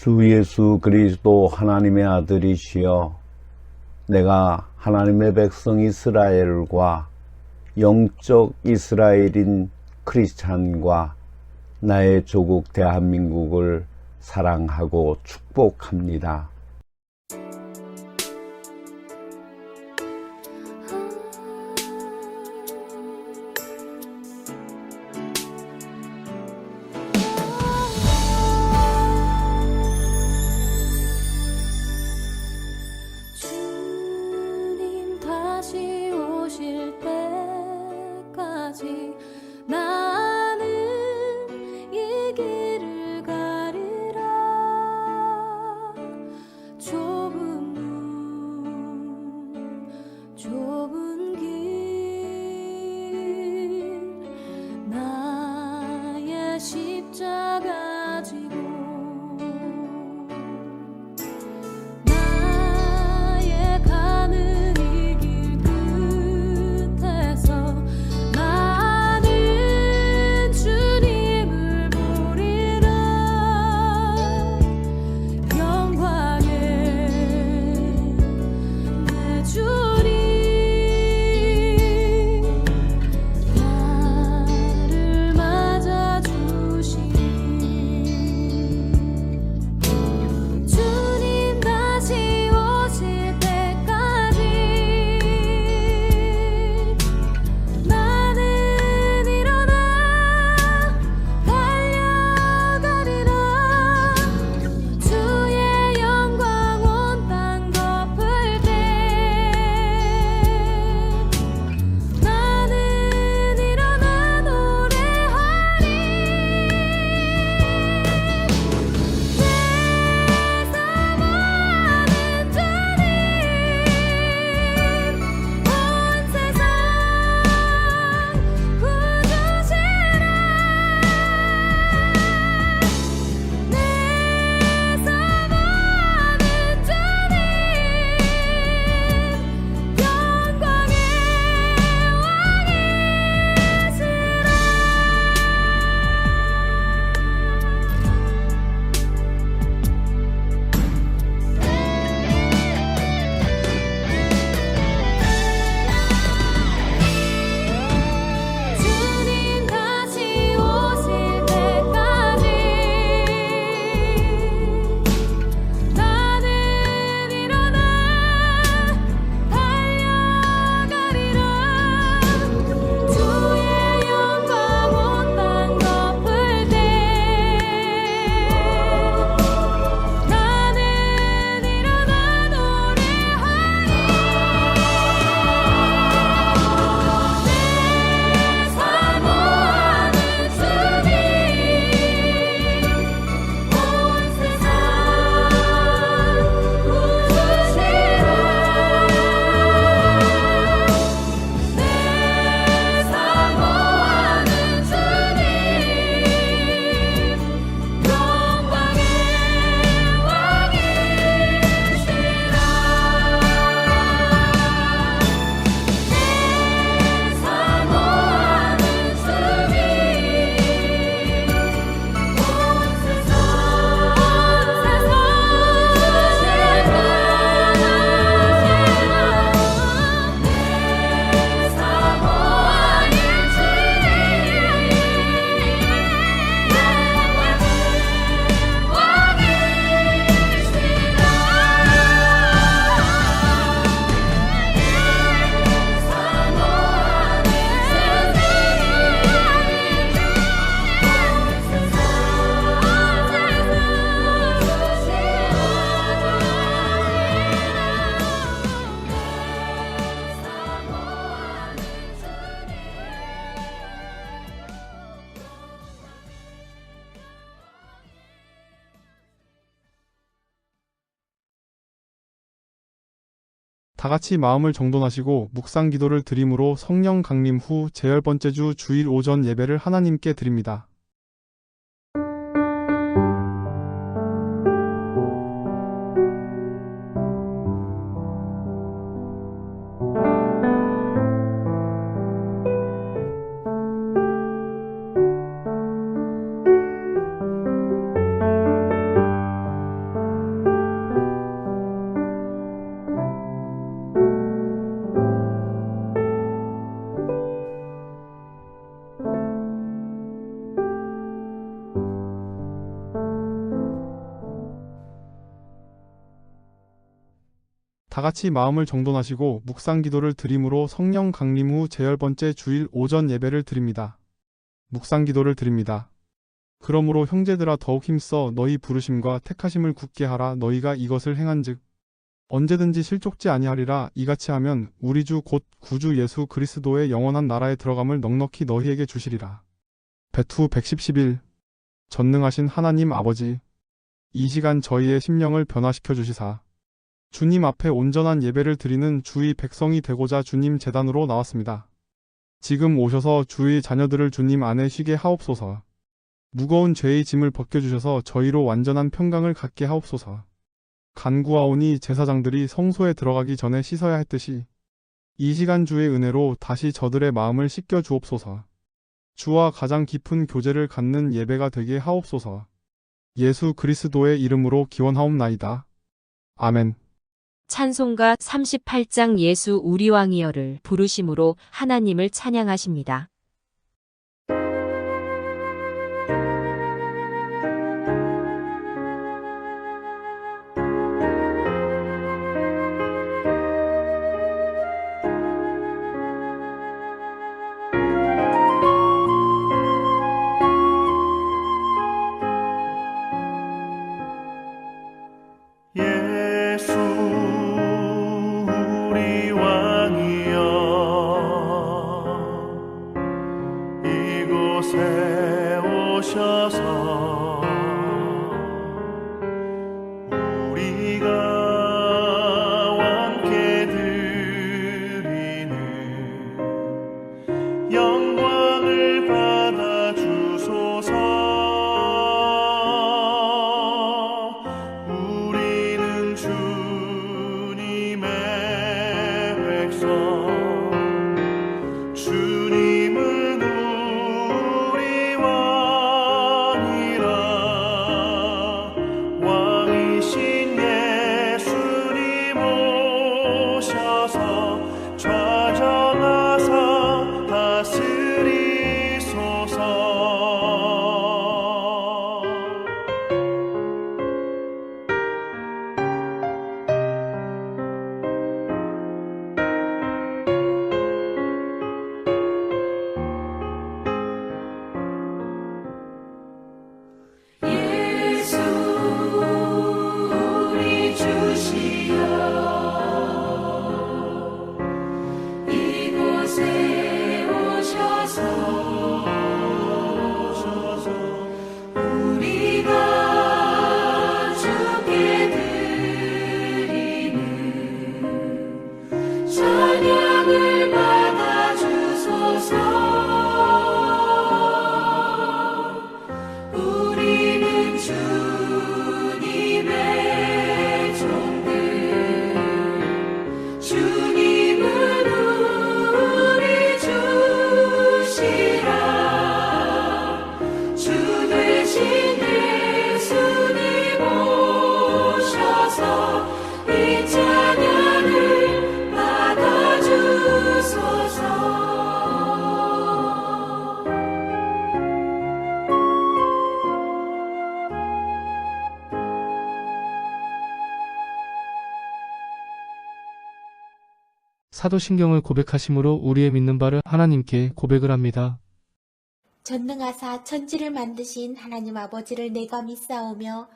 주 예수 그리스도 하나님의 아들이시여, 내가 하나님의 백성 이스라엘과 영적 이스라엘인 크리스찬과 나의 조국 대한민국을 사랑하고 축복합니다. 주님 다시 오실 때까지 나는 이 길을 가리라. 좁은 문 좁은 길 나의 십자가 지고 나의 가는 이 길 끝에서 나는 주님을 보리라. 영광의 내 주님 나를 맞아주시니 주님 다시 오실 때까지 나는 일어나 달려가리라. 주의 영광 온 땅 덮을 때 나는 일어나 노래하리. 내 사모하는 주님 온 세상 구주시라. 내 사모하는 주님 영광의 주님 다시 오실 때까지 나는 일어나 달려가리라. 주의 영광 온 땅 덮을 때 나는 일어나 노래하리. 내 사모하는 주님 온 세상 구주시라. 내 사모하는 주님 영광의 왕이시라. 내 사모하는 주님 온 세상 다 같이 마음을 정돈하시고 묵상 기도를 드림으로 성령 강림 후 제10번째 주 주일 오전 예배를 하나님께 드립니다. 다 같이 마음을 정돈하시고 묵상 기도를 드림으로 성령 강림 후 제10번째 주일 오전 예배를 드립니다. 묵상 기도를 드립니다. 그러므로 형제들아 더욱 힘써 너희 부르심과 택하심을 굳게 하라. 너희가 이것을 행한즉 언제든지 실족지 아니하리라. 이같이 하면 우리 주 곧 구주 예수 그리스도의 영원한 나라에 들어감을 넉넉히 너희에게 주시리라. 배투 110-11 전능하신 하나님 아버지, 이 시간 저희의 심령을 변화시켜 주시사 주님 앞에 온전한 예배를 드리는 주의 백성이 되고자 주님 제단으로 나왔습니다. 지금 오셔서 주의 자녀들을 주님 안에 쉬게 하옵소서. 무거운 죄의 짐을 벗겨주셔서 저희로 완전한 평강을 갖게 하옵소서. 간구하오니 제사장들이 성소에 들어가기 전에 씻어야 했듯이 이 시간 주의 은혜로 다시 저들의 마음을 씻겨 주옵소서. 주와 가장 깊은 교제를 갖는 예배가 되게 하옵소서. 예수 그리스도의 이름으로 기원하옵나이다. 아멘. 찬송가 38장 예수 우리 왕이여를 부르심으로 하나님을 찬양하십니다. 예수 우리 왕이여 이곳에 오셔서 우리가 왕께 드리는 영광을 받아 주소서. 주님은 우리 왕이라. 왕이신 예수님 오셔서 좌정하사 다스리소서. 예수 우리 주시여 이곳에 오셔서 우리가 주께 드리는 찬양을 받아 주소서. 우리는 주님의 종들, 주님은 우리 주시라. 주 되신 예수님 오셔서 이 찬양을 받아 주소서. 사도신경을 고백하심으로 우리의 믿는 바를 하나님께 고백을 합니다. 전능하사 천지를 만드신 하나님 아버지를 내가 믿사오며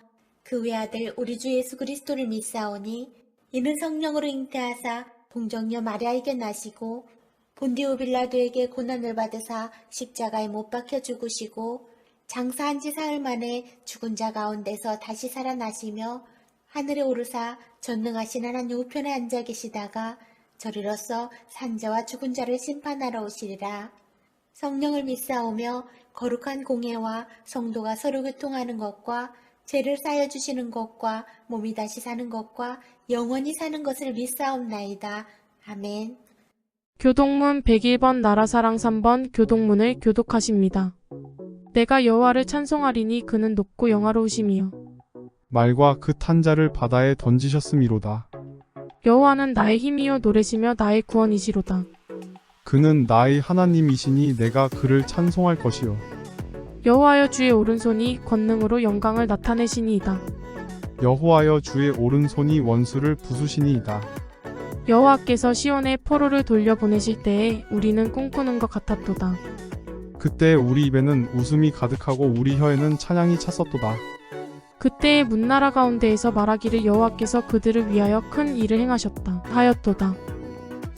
그 외아들 우리 주 예수 그리스도를 믿사오니 이는 성령으로 잉태하사 동정녀 마리아에게 나시고 본디오 빌라도에게 고난을 받으사 십자가에 못 박혀 죽으시고 장사한 지 사흘 만에 죽은 자 가운데서 다시 살아나시며 하늘에 오르사 전능하신 하나님 우편에 앉아 계시다가 저리로서 산자와 죽은 자를 심판하러 오시리라. 성령을 믿사오며 거룩한 공예와 성도가 서로 교통하는 것과 죄를 쌓여 주시는 것과 몸이 다시 사는 것과 영원히 사는 것을 믿사옵나이다. 아멘. 교독문 101번 나라사랑 3번 교독문을 교독하십니다. 내가 여호와를 찬송하리니 그는 높고 영화로우심이요 말과 그 탄자를 바다에 던지셨음이로다. 여호와는 나의 힘이요 노래시며 나의 구원이시로다. 그는 나의 하나님이시니 내가 그를 찬송할 것이요. 여호와여 주의 오른손이 권능으로 영광을 나타내시니이다. 여호와여 주의 오른손이 원수를 부수시니이다. 여호와께서 시온에 포로를 돌려보내실 때에 우리는 꿈꾸는 것 같았도다. 그때 우리 입에는 웃음이 가득하고 우리 혀에는 찬양이 찼었도다. 그때의 문나라 가운데에서 말하기를 여호와께서 그들을 위하여 큰 일을 행하셨다 하였도다.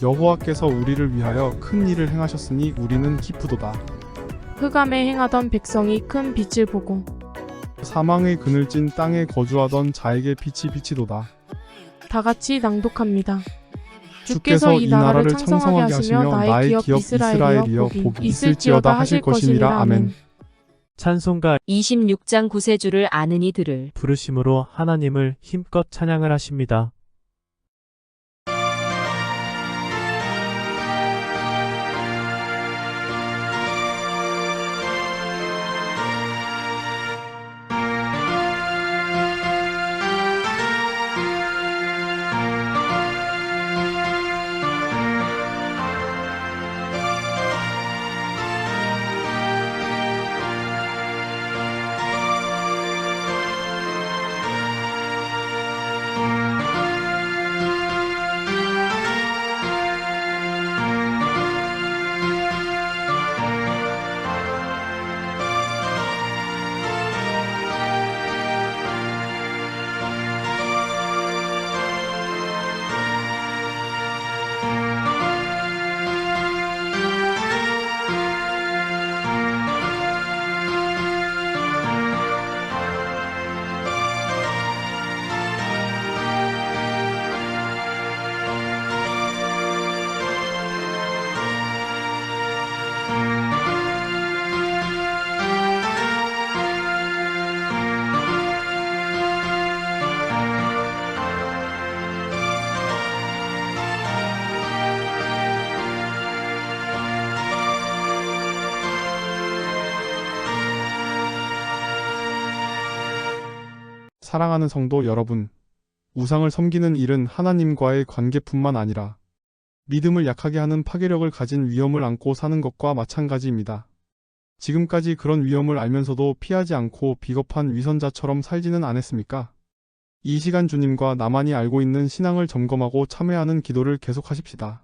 여호와께서 우리를 위하여 큰 일을 행하셨으니 우리는 기쁘도다. 흑암에 행하던 백성이 큰 빛을 보고 사망의 그늘진 땅에 거주하던 자에게 빛이 비치도다. 다 같이 낭독합니다. 주께서 이 나라를 창성하게 하시며 나의 기업 이스라엘이여 복이 있을지어다 하실 것이니라. 아멘. 찬송가 26장 구세주를 아는 이들을 부르심으로 하나님을 힘껏 찬양을 하십니다. 사랑하는 성도 여러분, 우상을 섬기는 일은 하나님과의 관계뿐만 아니라 믿음을 약하게 하는 파괴력을 가진 위험을 안고 사는 것과 마찬가지입니다. 지금까지 그런 위험을 알면서도 피하지 않고 비겁한 위선자처럼 살지는 않았습니까? 이 시간 주님과 나만이 알고 있는 신앙을 점검하고 참회하는 기도를 계속하십시다.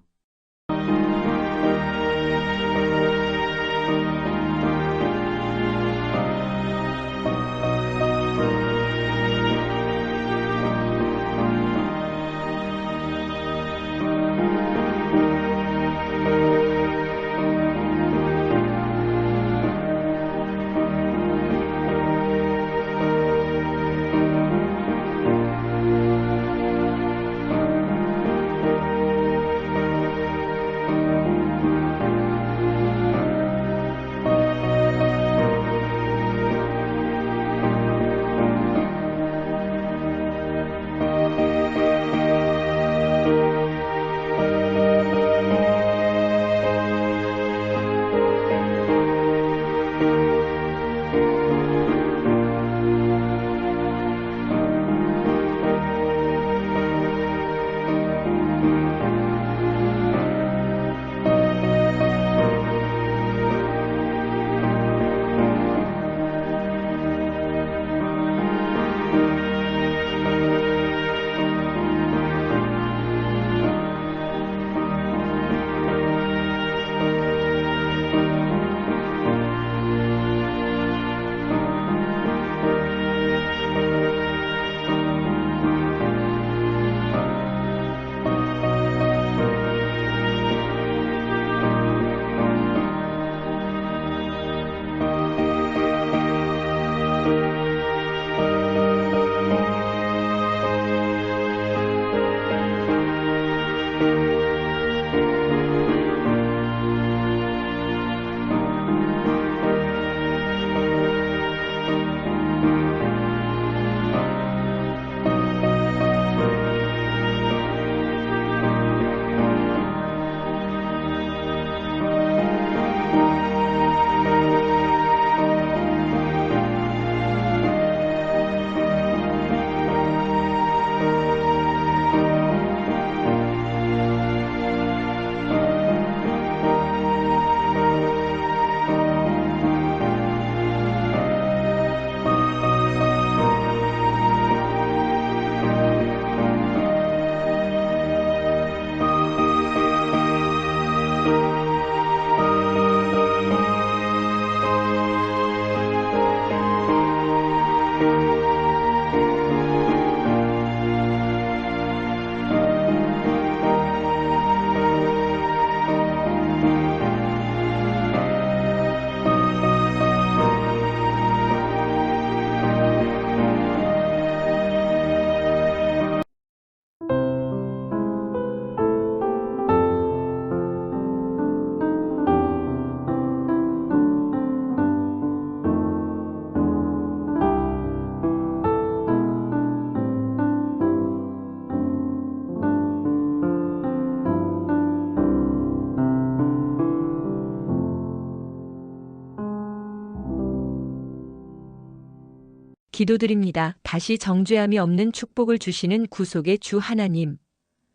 기도드립니다. 다시 정죄함이 없는 축복을 주시는 구속의 주 하나님.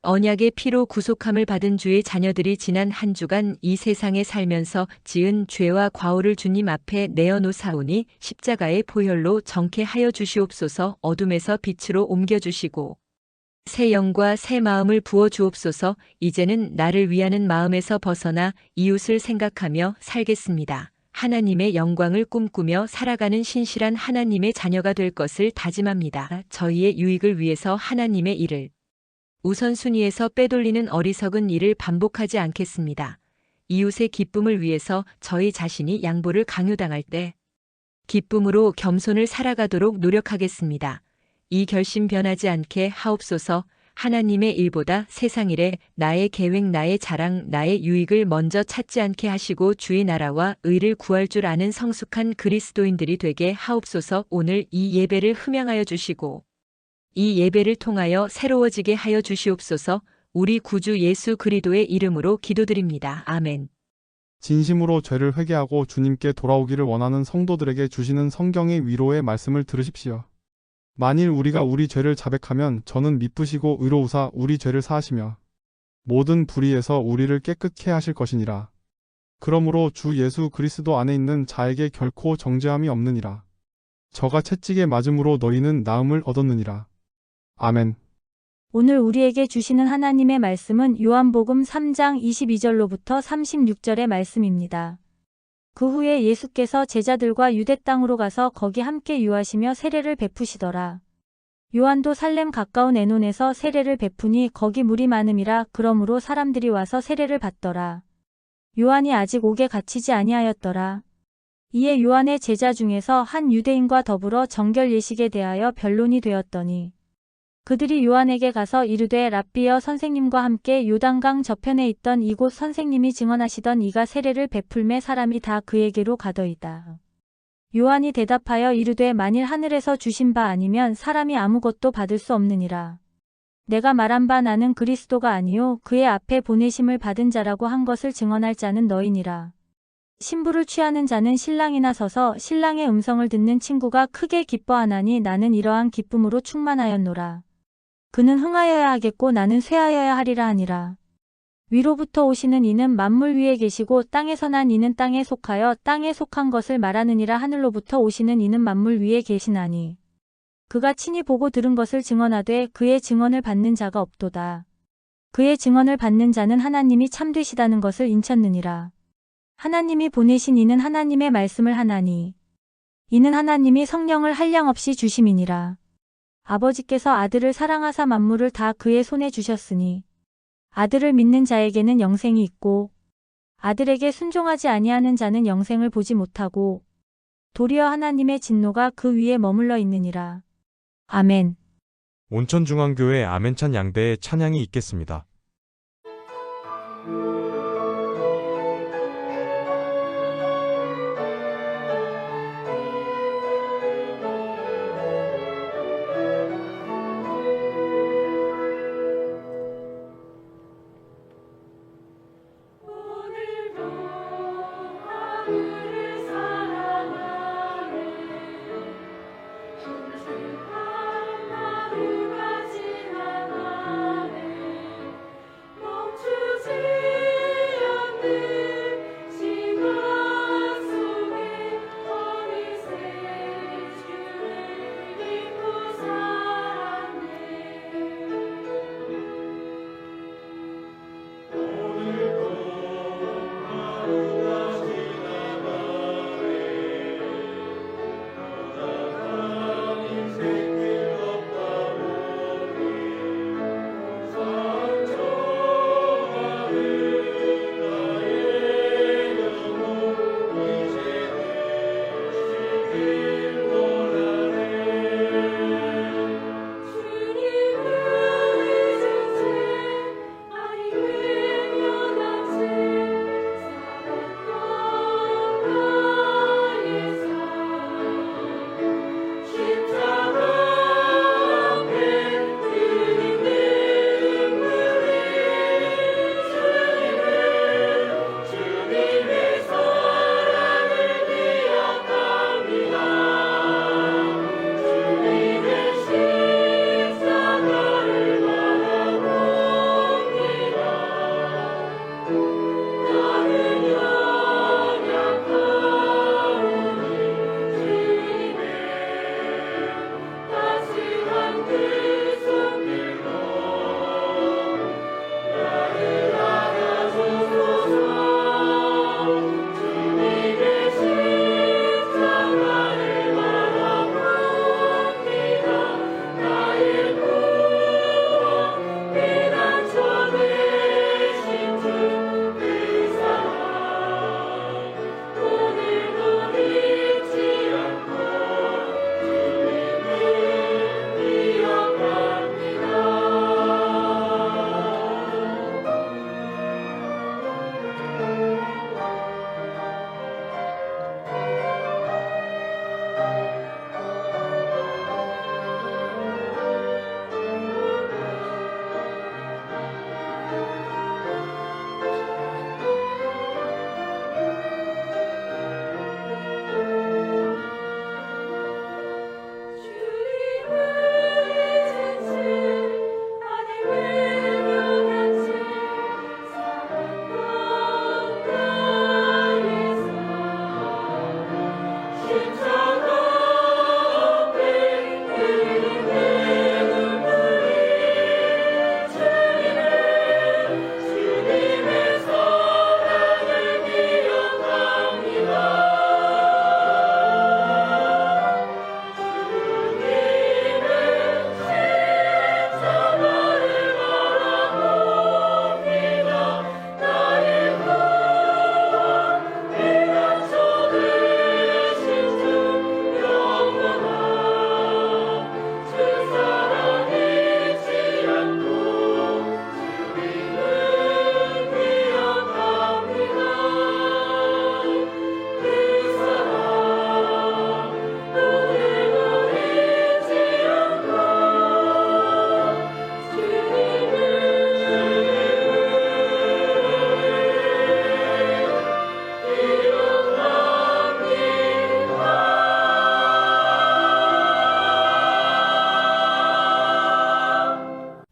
언약의 피로 구속함을 받은 주의 자녀들이 지난 한 주간 이 세상에 살면서 지은 죄와 과오를 주님 앞에 내어놓사오니 십자가의 보혈로 정케 하여 주시옵소서. 어둠에서 빛으로 옮겨주시고 새 영과 새 마음을 부어 주옵소서. 이제는 나를 위하는 마음에서 벗어나 이웃을 생각하며 살겠습니다. 하나님의 영광을 꿈꾸며 살아가는 신실한 하나님의 자녀가 될 것을 다짐합니다. 저희의 유익을 위해서 하나님의 일을 우선순위에서 빼돌리는 어리석은 일을 반복하지 않겠습니다. 이웃의 기쁨을 위해서 저희 자신이 양보를 강요당할 때 기쁨으로 겸손을 살아가도록 노력하겠습니다. 이 결심 변하지 않게 하옵소서. 하나님의 일보다 세상 일에 나의 계획, 나의 자랑, 나의 유익을 먼저 찾지 않게 하시고 주의 나라와 의를 구할 줄 아는 성숙한 그리스도인들이 되게 하옵소서. 오늘 이 예배를 흠양하여 주시고 이 예배를 통하여 새로워지게 하여 주시옵소서. 우리 구주 예수 그리스도의 이름으로 기도드립니다. 아멘. 진심으로 죄를 회개하고 주님께 돌아오기를 원하는 성도들에게 주시는 성경의 위로의 말씀을 들으십시오. 만일 우리가 우리 죄를 자백하면 저는 미쁘시고 의로우사 우리 죄를 사하시며 모든 불의에서 우리를 깨끗게 하실 것이니라. 그러므로 주 예수 그리스도 안에 있는 자에게 결코 정죄함이 없느니라. 저가 채찍에 맞음으로 너희는 나음을 얻었느니라. 아멘. 오늘 우리에게 주시는 하나님의 말씀은 요한복음 3장 22절로부터 36절의 말씀입니다. 그 후에 예수께서 제자들과 유대 땅으로 가서 거기 함께 유하시며 세례를 베푸시더라. 요한도 살렘 가까운 에논에서 세례를 베푸니 거기 물이 많음이라. 그러므로 사람들이 와서 세례를 받더라. 요한이 아직 옥에 갇히지 아니하였더라. 이에 요한의 제자 중에서 한 유대인과 더불어 정결 예식에 대하여 변론이 되었더니 그들이 요한에게 가서 이르되 랍비여, 선생님과 함께 요단강 저편에 있던 이곳 선생님이 증언하시던 이가 세례를 베풀매 사람이 다 그에게로 가더이다. 요한이 대답하여 이르되 만일 하늘에서 주신 바 아니면 사람이 아무것도 받을 수 없느니라. 내가 말한 바 나는 그리스도가 아니요 그의 앞에 보내심을 받은 자라고 한 것을 증언할 자는 너희니라. 신부를 취하는 자는 신랑이나 서서 신랑의 음성을 듣는 친구가 크게 기뻐하나니 나는 이러한 기쁨으로 충만하였노라. 그는 흥하여야 하겠고 나는 쇠하여야 하리라 하니라. 위로부터 오시는 이는 만물 위에 계시고 땅에서 난 이는 땅에 속하여 땅에 속한 것을 말하느니라. 하늘로부터 오시는 이는 만물 위에 계시나니 그가 친히 보고 들은 것을 증언하되 그의 증언을 받는 자가 없도다. 그의 증언을 받는 자는 하나님이 참되시다는 것을 인쳤느니라. 하나님이 보내신 이는 하나님의 말씀을 하나니 이는 하나님이 성령을 한량없이 주심이니라. 아버지께서 아들을 사랑하사 만물을 다 그의 손에 주셨으니 아들을 믿는 자에게는 영생이 있고 아들에게 순종하지 아니하는 자는 영생을 보지 못하고 도리어 하나님의 진노가 그 위에 머물러 있느니라. 아멘. 온천중앙교회 아멘찬 양대의 찬양이 있겠습니다. 멈추지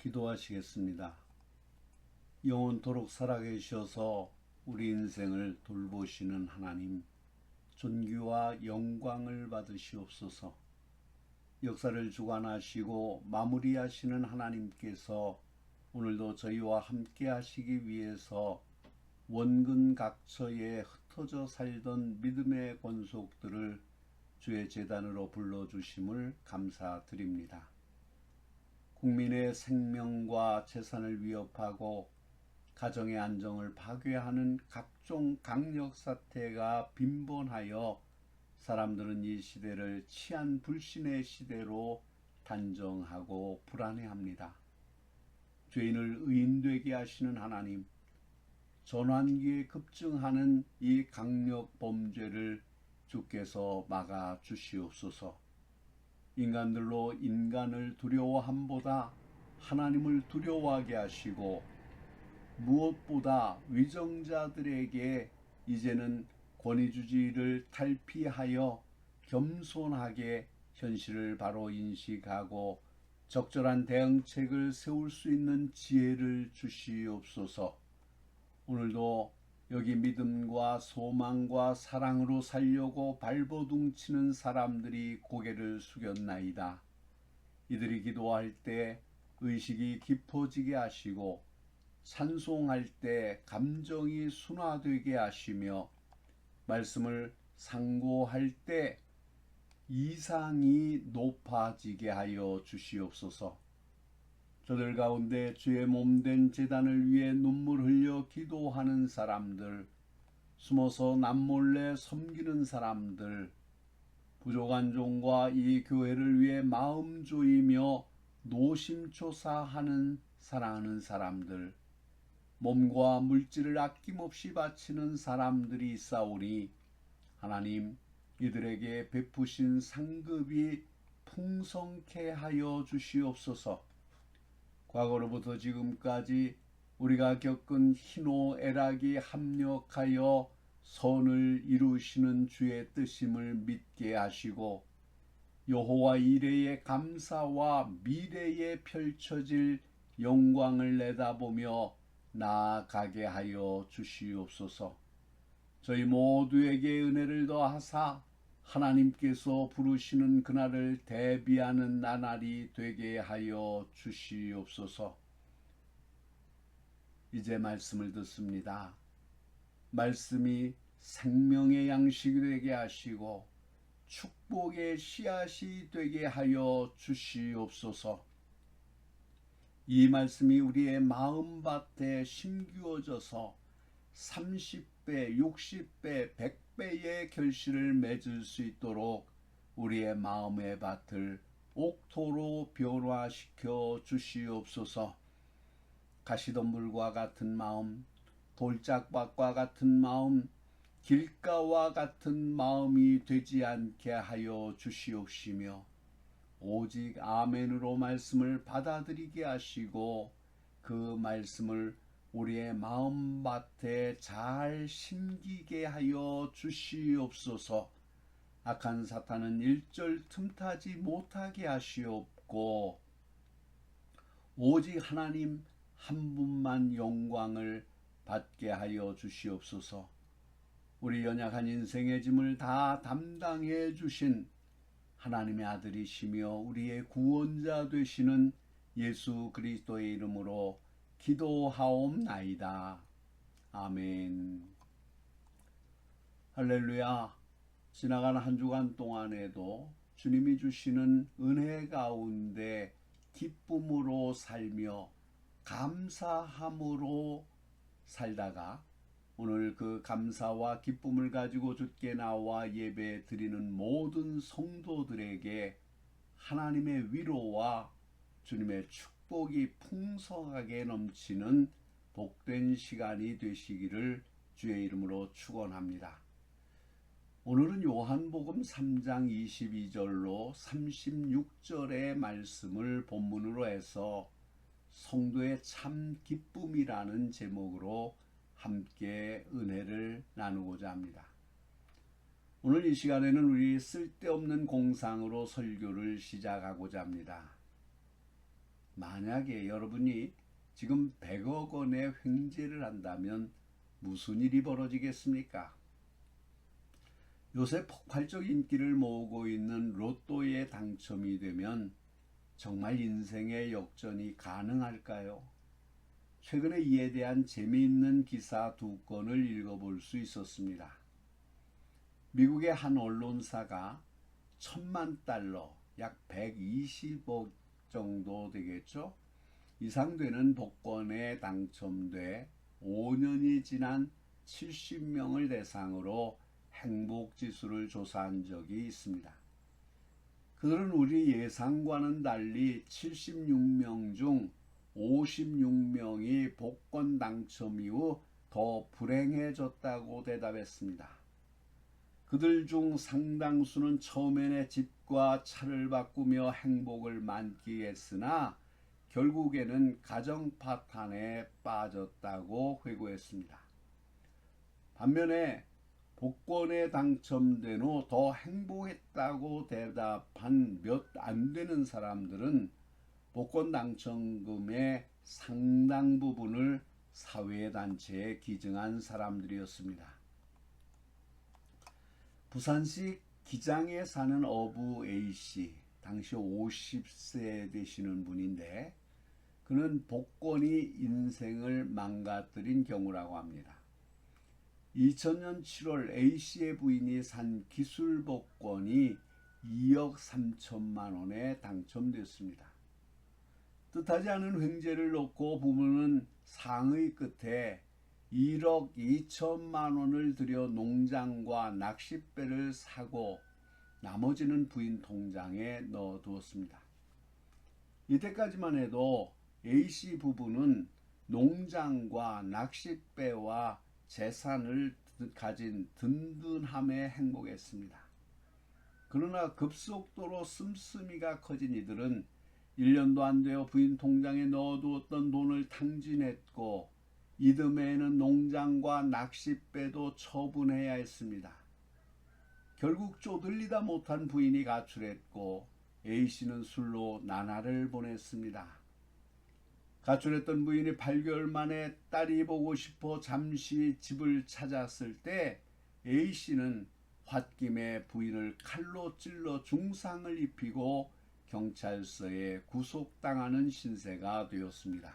기도하시겠습니다. 영원토록 살아계셔서 우리 인생을 돌보시는 하나님, 존귀와 영광을 받으시옵소서. 역사를 주관하시고 마무리하시는 하나님께서 오늘도 저희와 함께 하시기 위해서 원근 각처에 흩어져 살던 믿음의 권속들을 주의 제단으로 불러주심을 감사드립니다. 국민의 생명과 재산을 위협하고 가정의 안정을 파괴하는 각종 강력 사태가 빈번하여 사람들은 이 시대를 치안 불신의 시대로 단정하고 불안해합니다. 죄인을 의인되게 하시는 하나님, 전환기에 급증하는 이 강력 범죄를 주께서 막아 주시옵소서. 인간들로 인간을 두려워함보다 하나님을 두려워하게 하시고, 무엇보다 위정자들에게 이제는 권위주의를 탈피하여 겸손하게 현실을 바로 인식하고 적절한 대응책을 세울 수 있는 지혜를 주시옵소서. 오늘도 여기 믿음과 소망과 사랑으로 살려고 발버둥치는 사람들이 고개를 숙였나이다. 이들이 기도할 때 의식이 깊어지게 하시고 찬송할 때 감정이 순화되게 하시며 말씀을 상고할 때 이상이 높아지게 하여 주시옵소서. 저들 가운데 주의 몸된 제단을 위해 눈물 흘려 기도하는 사람들, 숨어서 남몰래 섬기는 사람들, 부족한 종과 이 교회를 위해 마음 조이며 노심초사하는 사랑하는 사람들, 몸과 물질을 아낌없이 바치는 사람들이 있사오니 하나님, 이들에게 베푸신 상급이 풍성케 하여 주시옵소서. 과거로부터 지금까지 우리가 겪은 희노애락이 합력하여 선을 이루시는 주의 뜻임을 믿게 하시고 여호와 이레의 감사와 미래에 펼쳐질 영광을 내다보며 나아가게 하여 주시옵소서. 저희 모두에게 은혜를 더하사 하나님께서 부르시는 그날을 대비하는 나날이 되게 하여 주시옵소서. 이제 말씀을 듣습니다. 말씀이 생명의 양식이 되게 하시고 축복의 씨앗이 되게 하여 주시옵소서. 이 말씀이 우리의 마음밭에 심기워져서 30배, 60배, 100배의 결실을 맺을 수 있도록 우리의 마음의 밭을 옥토로 변화시켜 주시옵소서. 가시덤불과 같은 마음, 돌짝밭과 같은 마음, 길가와 같은 마음이 되지 않게 하여 주시옵시며 오직 아멘으로 말씀을 받아들이게 하시고 그 말씀을 우리의 마음밭에 잘 심기게 하여 주시옵소서. 악한 사탄은 일절 틈타지 못하게 하시옵고 오직 하나님 한 분만 영광을 받게 하여 주시옵소서. 우리 연약한 인생의 짐을 다 담당해 주신 하나님의 아들이시며 우리의 구원자 되시는 예수 그리스도의 이름으로 기도하옵나이다. 아멘. 할렐루야. 지나간 한 주간 동안에도 주님이 주시는 은혜 가운데 기쁨으로 살며 감사함으로 살다가 오늘 그 감사와 기쁨을 가지고 주께 나와 예배 드리는 모든 성도들에게 하나님의 위로와 주님의 축복이 풍성하게 넘치는 복된 시간이 되시기를 주의 이름으로 축원합니다. 오늘은 요한복음 3장 22절로 36절의 말씀을 본문으로 해서 성도의 참 기쁨이라는 제목으로 함께 은혜를 나누고자 합니다. 오늘 이 시간에는 우리 쓸데없는 공상으로 설교를 시작하고자 합니다. 만약에 여러분이 지금 100억 원의 횡재를 한다면 무슨 일이 벌어지겠습니까? 요새 폭발적 인기를 모으고 있는 로또에 당첨이 되면 정말 인생의 역전이 가능할까요? 최근에 이에 대한 재미있는 기사 2건을 읽어볼 수 있었습니다. 미국의 한 언론사가 1,000만 달러, 약 120억 정도 되겠죠? 이상 되는 복권에 당첨돼 5년이 지난 70명을 대상으로 행복지수를 조사한 적이 있습니다. 그들은 우리 예상과는 달리 76명 중 56명이 복권 당첨 이후 더 불행해졌다고 대답했습니다. 그들 중 상당수는 처음에는 집과 차를 바꾸며 행복을 만끽했으나 결국에는 가정 파탄에 빠졌다고 회고했습니다. 반면에 복권에 당첨된 후 더 행복했다고 대답한 몇 안 되는 사람들은 복권 당첨금의 상당 부분을 사회단체에 기증한 사람들이었습니다. 부산시 기장에 사는 어부 A씨, 당시 50세 되시는 분인데 그는 복권이 인생을 망가뜨린 경우라고 합니다. 2000년 7월 A씨의 부인이 산 기술 복권이 2억 3천만 원에 당첨됐습니다. 뜻하지 않은 횡재를 놓고 부부는 상의 끝에 1억 2천만 원을 들여 농장과 낚싯배를 사고 나머지는 부인 통장에 넣어두었습니다. 이때까지만 해도 A씨 부부는 농장과 낚싯배와 재산을 가진 든든함에 행복했습니다. 그러나 급속도로 씀씀이가 커진 이들은 1년도 안 되어 부인 통장에 넣어두었던 돈을 탕진했고 이듬해에는 농장과 낚싯배도 처분해야 했습니다. 결국 쪼들리다 못한 부인이 가출했고 A씨는 술로 나날을 보냈습니다. 가출했던 부인이 8개월 만에 딸이 보고 싶어 잠시 집을 찾았을 때 A씨는 홧김에 부인을 칼로 찔러 중상을 입히고 경찰서에 구속당하는 신세가 되었습니다.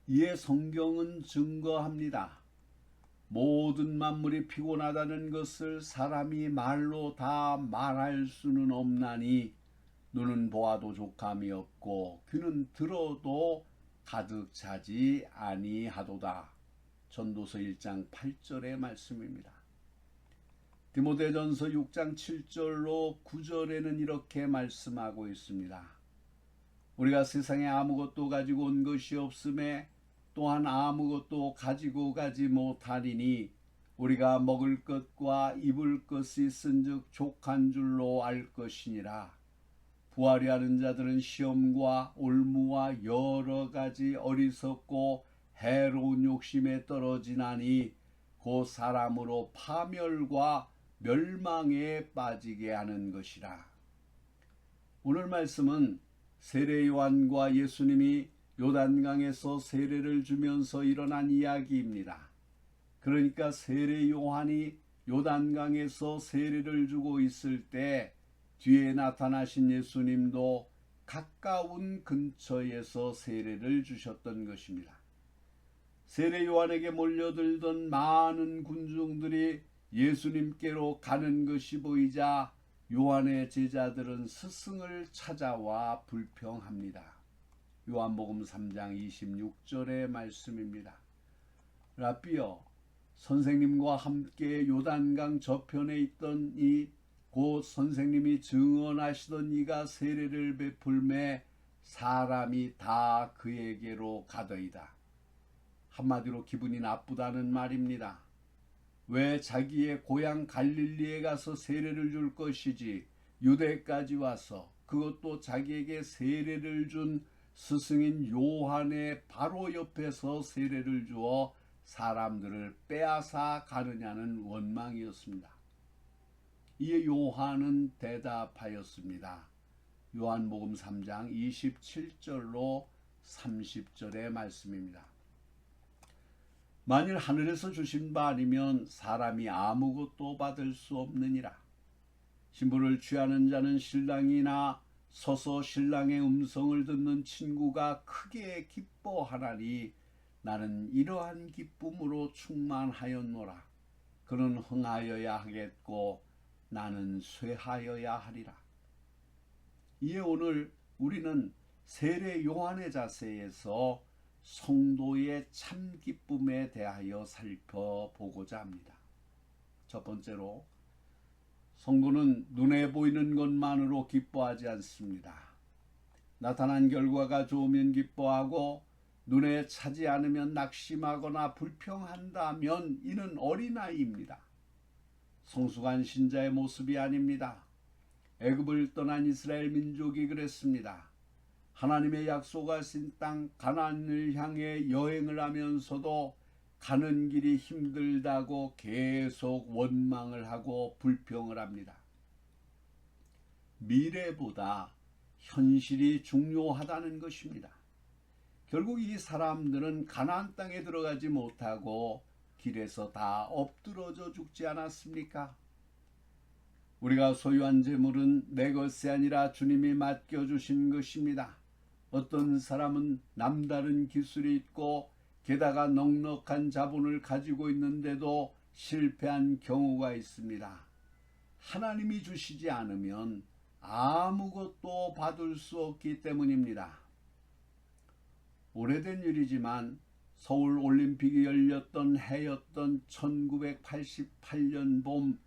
이에 성경은 증거합니다. 모든 만물이 피곤하다는 것을 사람이 말로 다 말할 수는 없나니 눈은 보아도 족함이 없고 귀는 들어도 가득 차지 아니하도다. 전도서 1장 8절의 말씀입니다. 디모데전서 6장 7절로 9절에는 이렇게 말씀하고 있습니다. 우리가 세상에 아무것도 가지고 온 것이 없음에 또한 아무것도 가지고 가지 못하리니 우리가 먹을 것과 입을 것이 있은즉 족한 줄로 알 것이니라. 부하려 하는 자들은 시험과 올무와 여러 가지 어리석고 해로운 욕심에 떨어지나니 곧 사람으로 파멸과 멸망에 빠지게 하는 것이라. 오늘 말씀은 세례 요한과 예수님이 요단강에서 세례를 주면서 일어난 이야기입니다. 그러니까 세례 요한이 요단강에서 세례를 주고 있을 때 뒤에 나타나신 예수님도 가까운 근처에서 세례를 주셨던 것입니다. 세례 요한에게 몰려들던 많은 군중들이 예수님께로 가는 것이 보이자 요한의 제자들은 스승을 찾아와 불평합니다. 요한복음 3장 26절의 말씀입니다. 라삐여, 선생님과 함께 요단강 저편에 있던 이 곧 선생님이 증언하시던 이가 세례를 베풀매 사람이 다 그에게로 가더이다. 한마디로 기분이 나쁘다는 말입니다. 왜 자기의 고향 갈릴리에 가서 세례를 줄 것이지 유대까지 와서 그것도 자기에게 세례를 준 스승인 요한의 바로 옆에서 세례를 주어 사람들을 빼앗아 가느냐는 원망이었습니다. 이에 요한은 대답하였습니다. 요한복음 3장 27절로 30절의 말씀입니다. 만일 하늘에서 주신 바 아니면 사람이 아무것도 받을 수 없느니라. 신부를 취하는 자는 신랑이나 서서 신랑의 음성을 듣는 친구가 크게 기뻐하나니 나는 이러한 기쁨으로 충만하였노라. 그는 흥하여야 하겠고 나는 쇠하여야 하리라. 이에 오늘 우리는 세례 요한의 자세에서 성도의 참 기쁨에 대하여 살펴보고자 합니다. 첫 번째로, 성도는 눈에 보이는 것만으로 기뻐하지 않습니다. 나타난 결과가 좋으면 기뻐하고 눈에 차지 않으면 낙심하거나 불평한다면 이는 어린아이입니다. 성숙한 신자의 모습이 아닙니다. 애굽을 떠난 이스라엘 민족이 그랬습니다. 하나님의 약속하신 땅 가나안을 향해 여행을 하면서도 가는 길이 힘들다고 계속 원망을 하고 불평을 합니다. 미래보다 현실이 중요하다는 것입니다. 결국 이 사람들은 가나안 땅에 들어가지 못하고 길에서 다 엎드러져 죽지 않았습니까? 우리가 소유한 재물은 내 것이 아니라 주님이 맡겨주신 것입니다. 어떤 사람은 남다른 기술이 있고 게다가 넉넉한 자본을 가지고 있는데도 실패한 경우가 있습니다. 하나님이 주시지 않으면 아무것도 받을 수 없기 때문입니다. 오래된 일이지만 서울 올림픽이 열렸던 해였던 1988년 봄,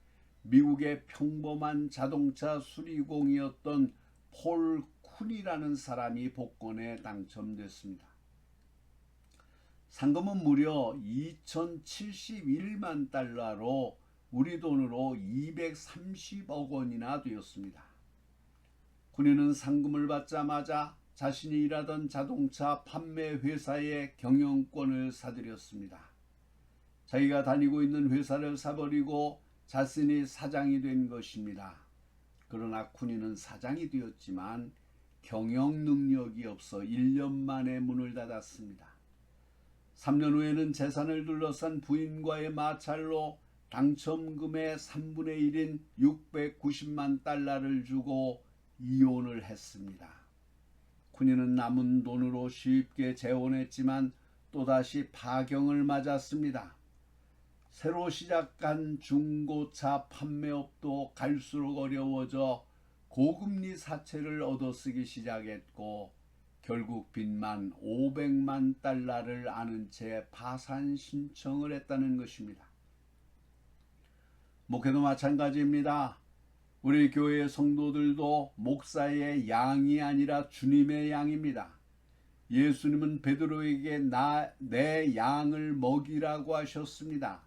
미국의 평범한 자동차 수리공이었던 폴 쿤이라는 사람이 복권에 당첨됐습니다. 상금은 무려 2,071만 달러로 우리 돈으로 230억 원이나 되었습니다. 쿤이는 상금을 받자마자 자신이 일하던 자동차 판매 회사의 경영권을 사들였습니다. 자기가 다니고 있는 회사를 사버리고 자신이 사장이 된 것입니다. 그러나 쿤이는 사장이 되었지만 경영 능력이 없어 1년 만에 문을 닫았습니다. 3년 후에는 재산을 둘러싼 부인과의 마찰로 당첨금의 3분의 1인 690만 달러를 주고 이혼을 했습니다. 쿤이는 남은 돈으로 쉽게 재혼했지만 또다시 파경을 맞았습니다. 새로 시작한 중고차 판매업도 갈수록 어려워져 고금리 사채를 얻어쓰기 시작했고 결국 빚만 500만 달러를 안은 채 파산 신청을 했다는 것입니다. 목회도 마찬가지입니다. 우리 교회의 성도들도 목사의 양이 아니라 주님의 양입니다. 예수님은 베드로에게 내 양을 먹이라고 하셨습니다.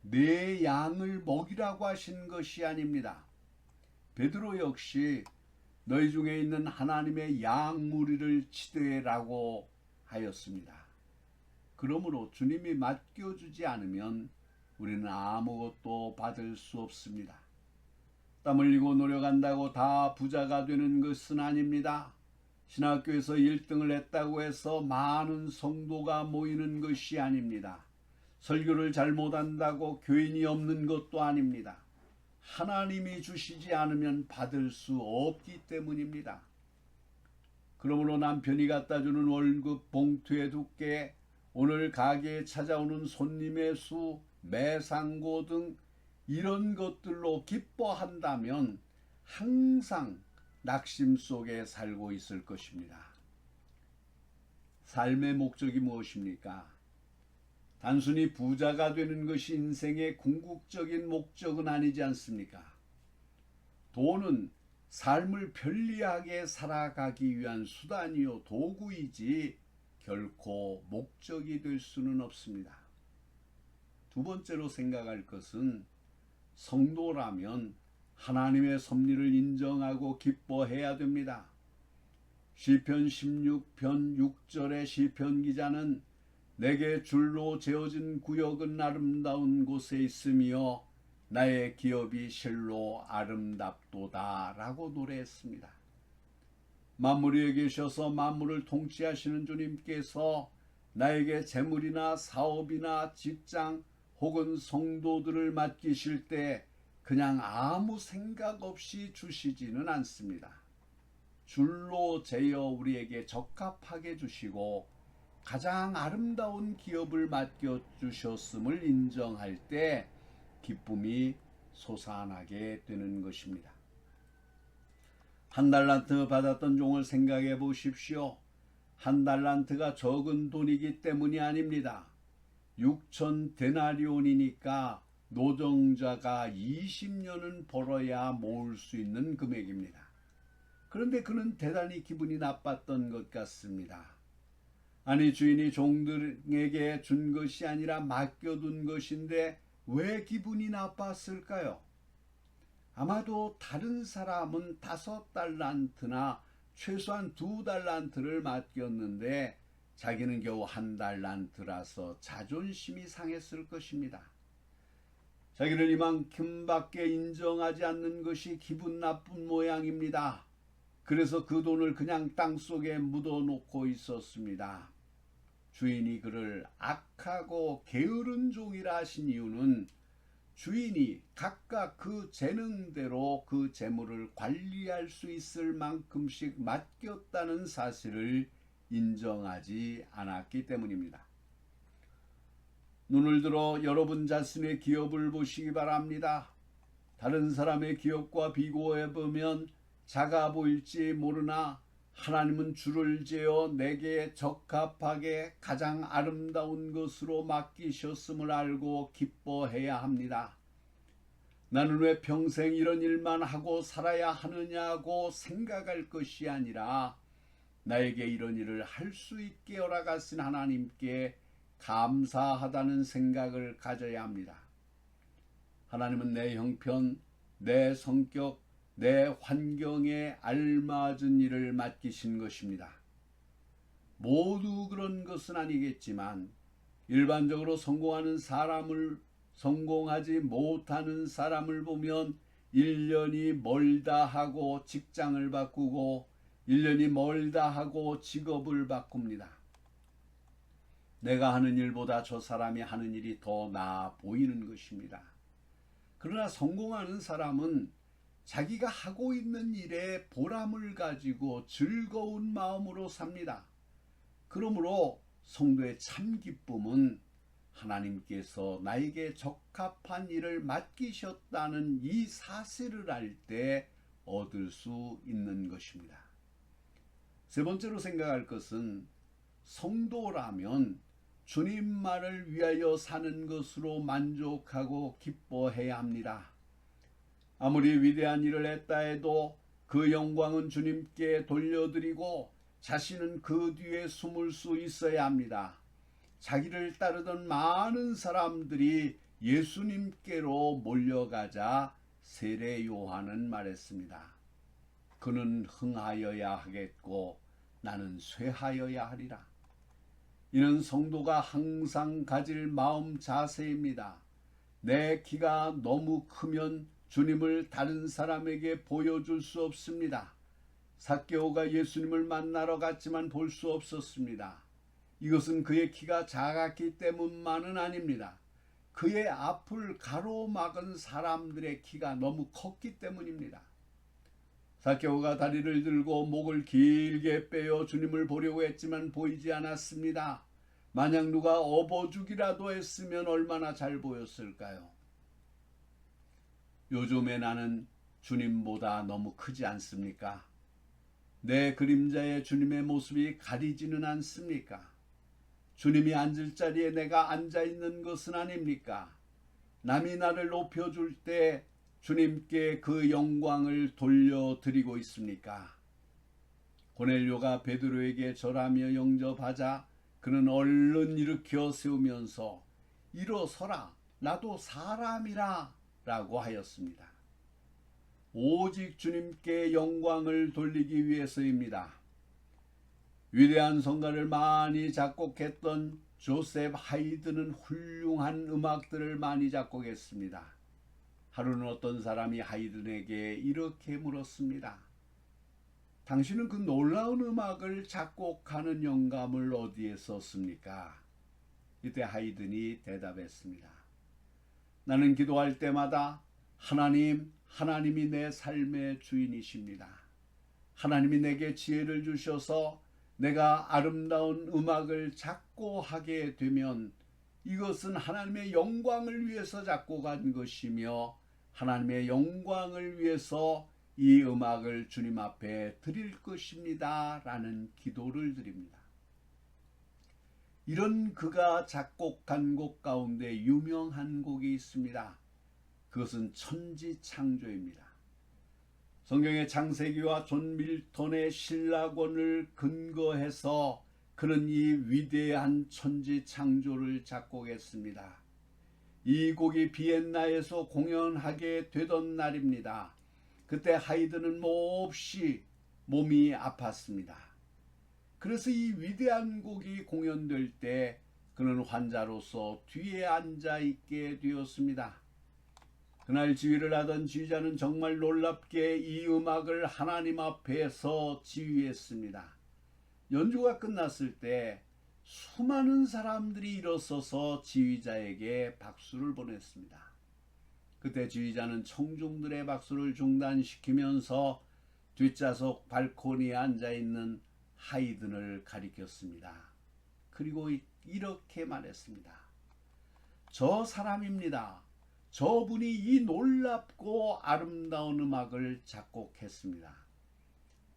내 양을 먹이라고 하신 것이 아닙니다. 베드로 역시 너희 중에 있는 하나님의 양 무리를 치되라고 하였습니다. 그러므로 주님이 맡겨주지 않으면 우리는 아무것도 받을 수 없습니다. 땀 흘리고 노력한다고 다 부자가 되는 것은 아닙니다. 신학교에서 1등을 했다고 해서 많은 성도가 모이는 것이 아닙니다. 설교를 잘 못한다고 교인이 없는 것도 아닙니다. 하나님이 주시지 않으면 받을 수 없기 때문입니다. 그러므로 남편이 갖다 주는 월급 봉투의 두께, 오늘 가게에 찾아오는 손님의 수, 매상고 등 이런 것들로 기뻐한다면 항상 낙심 속에 살고 있을 것입니다. 삶의 목적이 무엇입니까? 단순히 부자가 되는 것이 인생의 궁극적인 목적은 아니지 않습니까? 돈은 삶을 편리하게 살아가기 위한 수단이요 도구이지 결코 목적이 될 수는 없습니다. 두 번째로 생각할 것은 성도라면 하나님의 섭리를 인정하고 기뻐해야 됩니다. 시편 16편 6절의 시편 기자는 내게 줄로 재어진 구역은 아름다운 곳에 있으며 나의 기업이 실로 아름답도다 라고 노래했습니다. 만물 위에 계셔서 만물을 통치하시는 주님께서 나에게 재물이나 사업이나 직장 혹은 성도들을 맡기실 때 그냥 아무 생각 없이 주시지는 않습니다. 줄로 재어 우리에게 적합하게 주시고 가장 아름다운 기업을 맡겨주셨음을 인정할 때 기쁨이 솟아나게 되는 것입니다. 한 달란트 받았던 종을 생각해 보십시오. 한 달란트가 적은 돈이기 때문이 아닙니다. 6천 데나리온이니까 노동자가 20년은 벌어야 모을 수 있는 금액입니다. 그런데 그는 대단히 기분이 나빴던 것 같습니다. 아니, 주인이 종들에게 준 것이 아니라 맡겨둔 것인데 왜 기분이 나빴을까요? 아마도 다른 사람은 5달란트나 최소한 2달란트를 맡겼는데 자기는 겨우 1달란트라서 자존심이 상했을 것입니다. 자기를 이만큼밖에 인정하지 않는 것이 기분 나쁜 모양입니다. 그래서 그 돈을 그냥 땅속에 묻어놓고 있었습니다. 주인이 그를 악하고 게으른 종이라 하신 이유는 주인이 각각 그 재능대로 그 재물을 관리할 수 있을 만큼씩 맡겼다는 사실을 인정하지 않았기 때문입니다. 눈을 들어 여러분 자신의 기업을 보시기 바랍니다. 다른 사람의 기업과 비교해 보면 작아 보일지 모르나 하나님은 줄을 재어 내게 적합하게 가장 아름다운 것으로 맡기셨음을 알고 기뻐해야 합니다. 나는 왜 평생 이런 일만 하고 살아야 하느냐고 생각할 것이 아니라 나에게 이런 일을 할 수 있게 허락하신 하나님께 감사하다는 생각을 가져야 합니다. 하나님은 내 형편, 내 성격, 내 환경에 알맞은 일을 맡기신 것입니다. 모두 그런 것은 아니겠지만 일반적으로 성공하지 못하는 사람을 보면 1년이 멀다 하고 직장을 바꾸고 1년이 멀다 하고 직업을 바꿉니다. 내가 하는 일보다 저 사람이 하는 일이 더 나아 보이는 것입니다. 그러나 성공하는 사람은 자기가 하고 있는 일에 보람을 가지고 즐거운 마음으로 삽니다. 그러므로 성도의 참 기쁨은 하나님께서 나에게 적합한 일을 맡기셨다는 이 사실을 알 때 얻을 수 있는 것입니다. 세 번째로 생각할 것은 성도라면 주님만을 위하여 사는 것으로 만족하고 기뻐해야 합니다. 아무리 위대한 일을 했다 해도 그 영광은 주님께 돌려드리고 자신은 그 뒤에 숨을 수 있어야 합니다. 자기를 따르던 많은 사람들이 예수님께로 몰려가자 세례 요한은 말했습니다. 그는 흥하여야 하겠고 나는 쇠하여야 하리라. 이는 성도가 항상 가질 마음 자세입니다. 내 키가 너무 크면 주님을 다른 사람에게 보여줄 수 없습니다. 삭개오가 예수님을 만나러 갔지만 볼 수 없었습니다. 이것은 그의 키가 작았기 때문만은 아닙니다. 그의 앞을 가로막은 사람들의 키가 너무 컸기 때문입니다. 삭개오가 다리를 들고 목을 길게 빼어 주님을 보려고 했지만 보이지 않았습니다. 만약 누가 업어주기라도 했으면 얼마나 잘 보였을까요? 요즘에 나는 주님보다 너무 크지 않습니까? 내 그림자에 주님의 모습이 가리지는 않습니까? 주님이 앉을 자리에 내가 앉아 있는 것은 아닙니까? 남이 나를 높여줄 때 주님께 그 영광을 돌려드리고 있습니까? 고넬료가 베드로에게 절하며 영접하자 그는 얼른 일으켜 세우면서 일어서라, 나도 사람이라 라고 하였습니다. 오직 주님께 영광을 돌리기 위해서입니다. 위대한 성가를 많이 작곡했던 조셉 하이든은 훌륭한 음악들을 많이 작곡했습니다. 하루는 어떤 사람이 하이든에게 이렇게 물었습니다. 당신은 그 놀라운 음악을 작곡하는 영감을 어디에서 씁니까? 이때 하이든이 대답했습니다. 나는 기도할 때마다 하나님이 내 삶의 주인이십니다. 하나님이 내게 지혜를 주셔서 내가 아름다운 음악을 작곡하게 되면 이것은 하나님의 영광을 위해서 작곡한 것이며 하나님의 영광을 위해서 이 음악을 주님 앞에 드릴 것입니다. 라는 기도를 드립니다. 이런 그가 작곡한 곡 가운데 유명한 곡이 있습니다. 그것은 천지창조입니다. 성경의 창세기와 존 밀턴의 신라권을 근거해서 그는 이 위대한 천지창조를 작곡했습니다. 이 곡이 비엔나에서 공연하게 되던 날입니다. 그때 하이든은 몹시 몸이 아팠습니다. 그래서 이 위대한 곡이 공연될 때 그는 환자로서 뒤에 앉아 있게 되었습니다. 그날 지휘를 하던 지휘자는 정말 놀랍게 이 음악을 하나님 앞에서 지휘했습니다. 연주가 끝났을 때 수많은 사람들이 일어서서 지휘자에게 박수를 보냈습니다. 그때 지휘자는 청중들의 박수를 중단시키면서 뒷좌석 발코니에 앉아있는 하이든을 가리켰습니다. 그리고 이렇게 말했습니다. 저 사람입니다. 저분이 이 놀랍고 아름다운 음악을 작곡했습니다.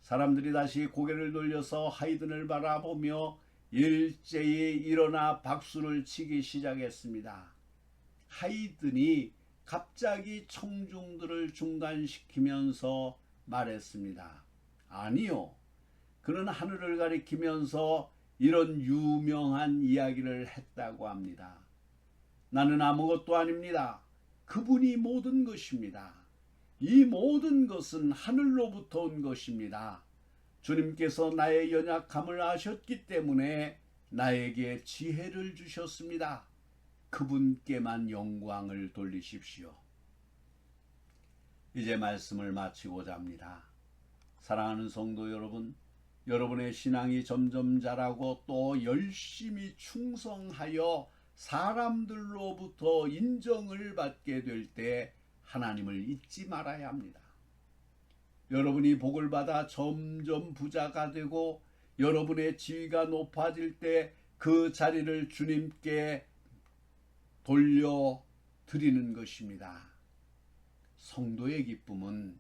사람들이 다시 고개를 돌려서 하이든을 바라보며 일제히 일어나 박수를 치기 시작했습니다. 하이든이 갑자기 청중들을 중단시키면서 말했습니다. 아니요. 그는 하늘을 가리키면서 이런 유명한 이야기를 했다고 합니다. 나는 아무것도 아닙니다. 그분이 모든 것입니다. 이 모든 것은 하늘로부터 온 것입니다. 주님께서 나의 연약함을 아셨기 때문에 나에게 지혜를 주셨습니다. 그분께만 영광을 돌리십시오. 이제 말씀을 마치고자 합니다. 사랑하는 성도 여러분, 여러분의 신앙이 점점 자라고 또 열심히 충성하여 사람들로부터 인정을 받게 될 때 하나님을 잊지 말아야 합니다. 여러분이 복을 받아 점점 부자가 되고 여러분의 지위가 높아질 때 그 자리를 주님께 돌려드리는 것입니다. 성도의 기쁨은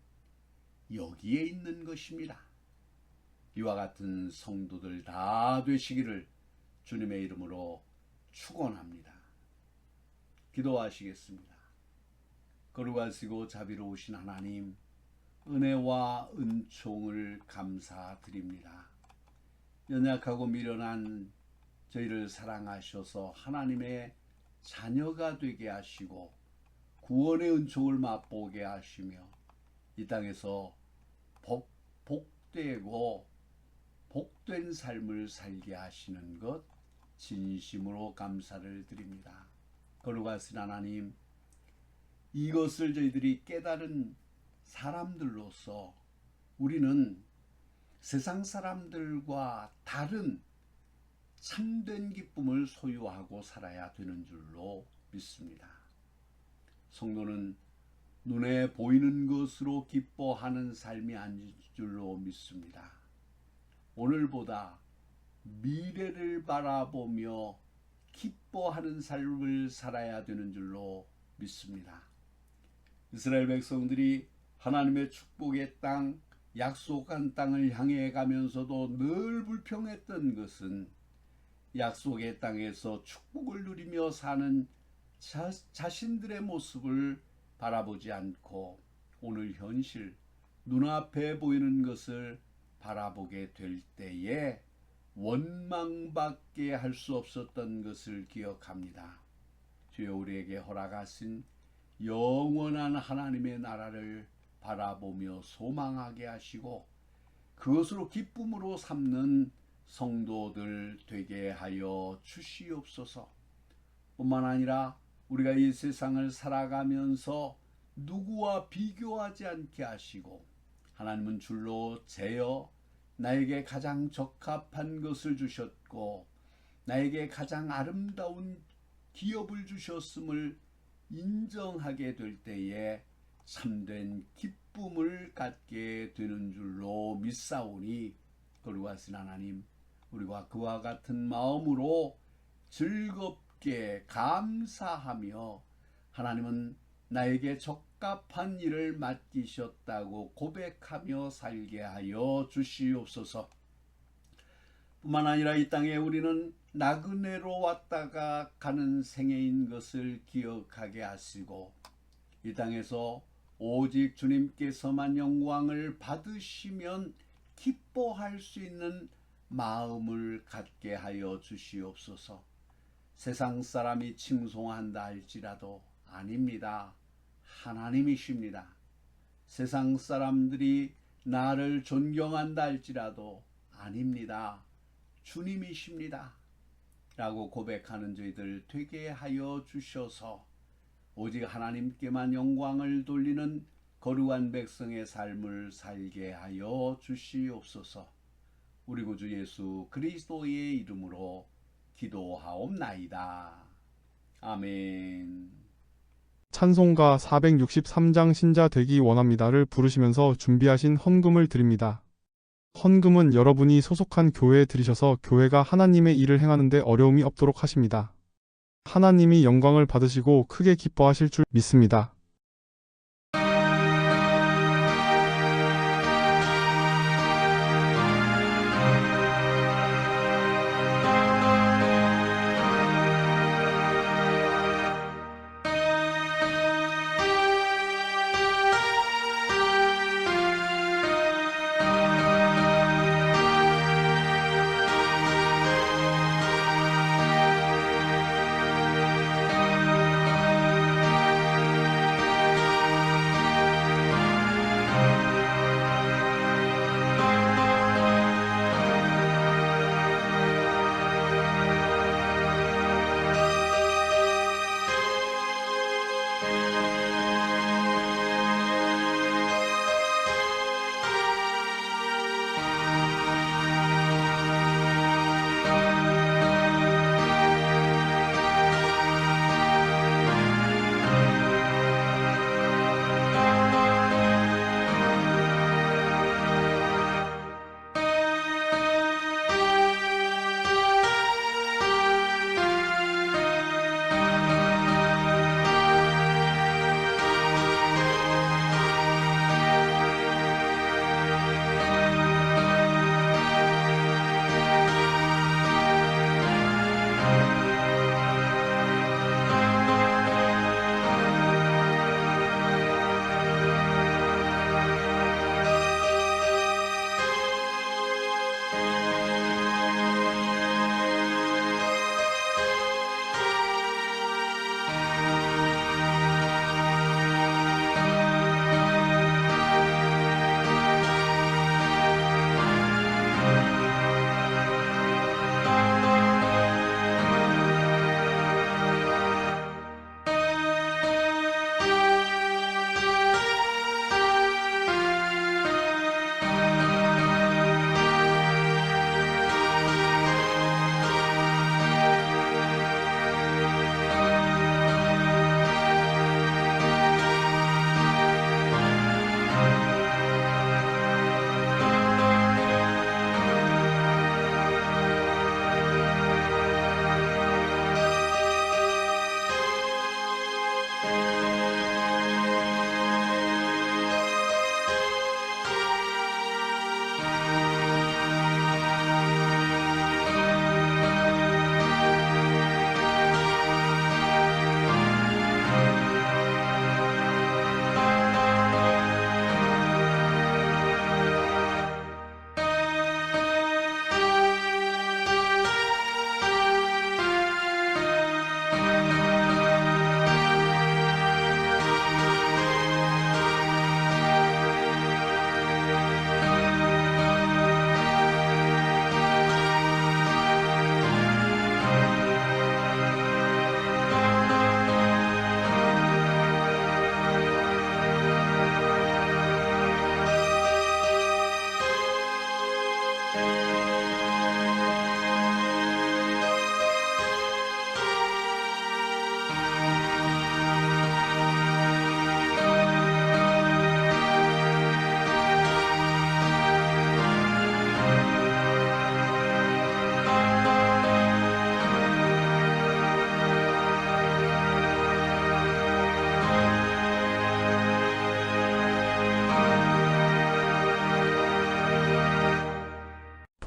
여기에 있는 것입니다. 이와 같은 성도들 다 되시기를 주님의 이름으로 축원합니다. 기도하시겠습니다. 거룩하시고 자비로우신 하나님, 은혜와 은총을 감사드립니다. 연약하고 미련한 저희를 사랑하셔서 하나님의 자녀가 되게 하시고 구원의 은총을 맛보게 하시며 이 땅에서 복되고 복된 삶을 살게 하시는 것 진심으로 감사를 드립니다. 거룩하신 하나님, 이것을 저희들이 깨달은 사람들로서 우리는 세상 사람들과 다른 참된 기쁨을 소유하고 살아야 되는 줄로 믿습니다. 성도는 눈에 보이는 것으로 기뻐하는 삶이 아닌 줄로 믿습니다. 오늘보다 미래를 바라보며 기뻐하는 삶을 살아야 되는 줄로 믿습니다. 이스라엘 백성들이 하나님의 축복의 땅, 약속한 땅을 향해 가면서도 늘 불평했던 것은 약속의 땅에서 축복을 누리며 사는 자신들의 모습을 바라보지 않고 오늘 현실, 눈앞에 보이는 것을 바라보게 될 때에 원망밖에 할 수 없었던 것을 기억합니다. 주여, 우리에게 허락하신 영원한 하나님의 나라를 바라보며 소망하게 하시고 그것으로 기쁨으로 삼는 성도들 되게 하여 주시옵소서. 뿐만 아니라 우리가 이 세상을 살아가면서 누구와 비교하지 않게 하시고 하나님은 줄로 재어 나에게 가장 적합한 것을 주셨고 나에게 가장 아름다운 기업을 주셨음을 인정하게 될 때에 참된 기쁨을 갖게 되는 줄로 믿사오니 거룩하신 하나님, 우리가 그와 같은 마음으로 즐겁게 감사하며 하나님은 나에게 적합한 일을 맡기셨다고 고백하며 살게 하여 주시옵소서. 뿐만 아니라 이 땅에 우리는 나그네로 왔다가 가는 생애인 것을 기억하게 하시고 이 땅에서 오직 주님께서만 영광을 받으시면 기뻐할 수 있는 마음을 갖게 하여 주시옵소서. 세상 사람이 칭송한다 할지라도 아닙니다. 하나님이십니다. 세상 사람들이 나를 존경한다 할지라도 아닙니다. 주님이십니다. 라고 고백하는 저희들 되게 하여 주셔서 오직 하나님께만 영광을 돌리는 거룩한 백성의 삶을 살게 하여 주시옵소서. 우리 구주 예수 그리스도의 이름으로 기도하옵나이다. 아멘. 찬송가 463장 신자 되기 원합니다를 부르시면서 준비하신 헌금을 드립니다. 헌금은 여러분이 소속한 교회에 드리셔서 교회가 하나님의 일을 행하는 데 어려움이 없도록 하십니다. 하나님이 영광을 받으시고 크게 기뻐하실 줄 믿습니다.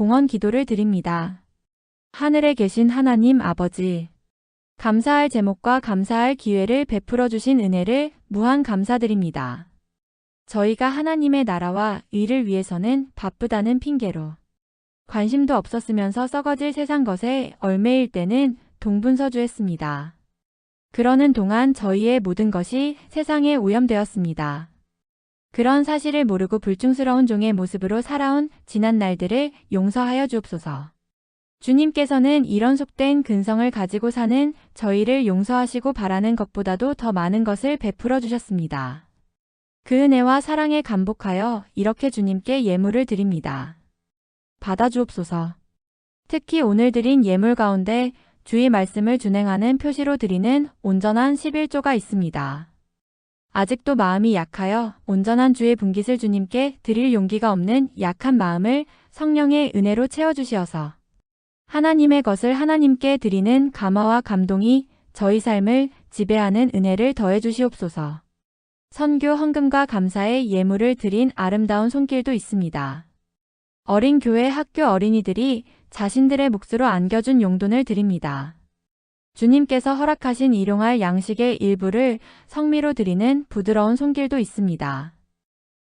봉헌 기도를 드립니다. 하늘에 계신 하나님 아버지, 감사할 제목과 감사할 기회를 베풀어 주신 은혜를 무한 감사드립니다. 저희가 하나님의 나라와 의를 위해서는 바쁘다는 핑계로 관심도 없었으면서 썩어질 세상 것에 얽매일 때는 동분서주했습니다. 그러는 동안 저희의 모든 것이 세상에 오염되었습니다. 그런 사실을 모르고 불충스러운 종의 모습으로 살아온 지난 날들을 용서하여 주옵소서. 주님께서는 이런 속된 근성을 가지고 사는 저희를 용서하시고 바라는 것보다도 더 많은 것을 베풀어 주셨습니다. 그 은혜와 사랑에 감복하여 이렇게 주님께 예물을 드립니다. 받아 주옵소서. 특히 오늘 드린 예물 가운데 주의 말씀을 준행하는 표시로 드리는 온전한 11조가 있습니다. 아직도 마음이 약하여 온전한 주의 분깃을 주님께 드릴 용기가 없는 약한 마음을 성령의 은혜로 채워주시어서 하나님의 것을 하나님께 드리는 감화와 감동이 저희 삶을 지배하는 은혜를 더해 주시옵소서. 선교 헌금과 감사의 예물을 드린 아름다운 손길도 있습니다. 어린 교회 학교 어린이들이 자신들의 몫으로 안겨준 용돈을 드립니다. 주님께서 허락하신 일용할 양식의 일부를 성미로 드리는 부드러운 손길도 있습니다.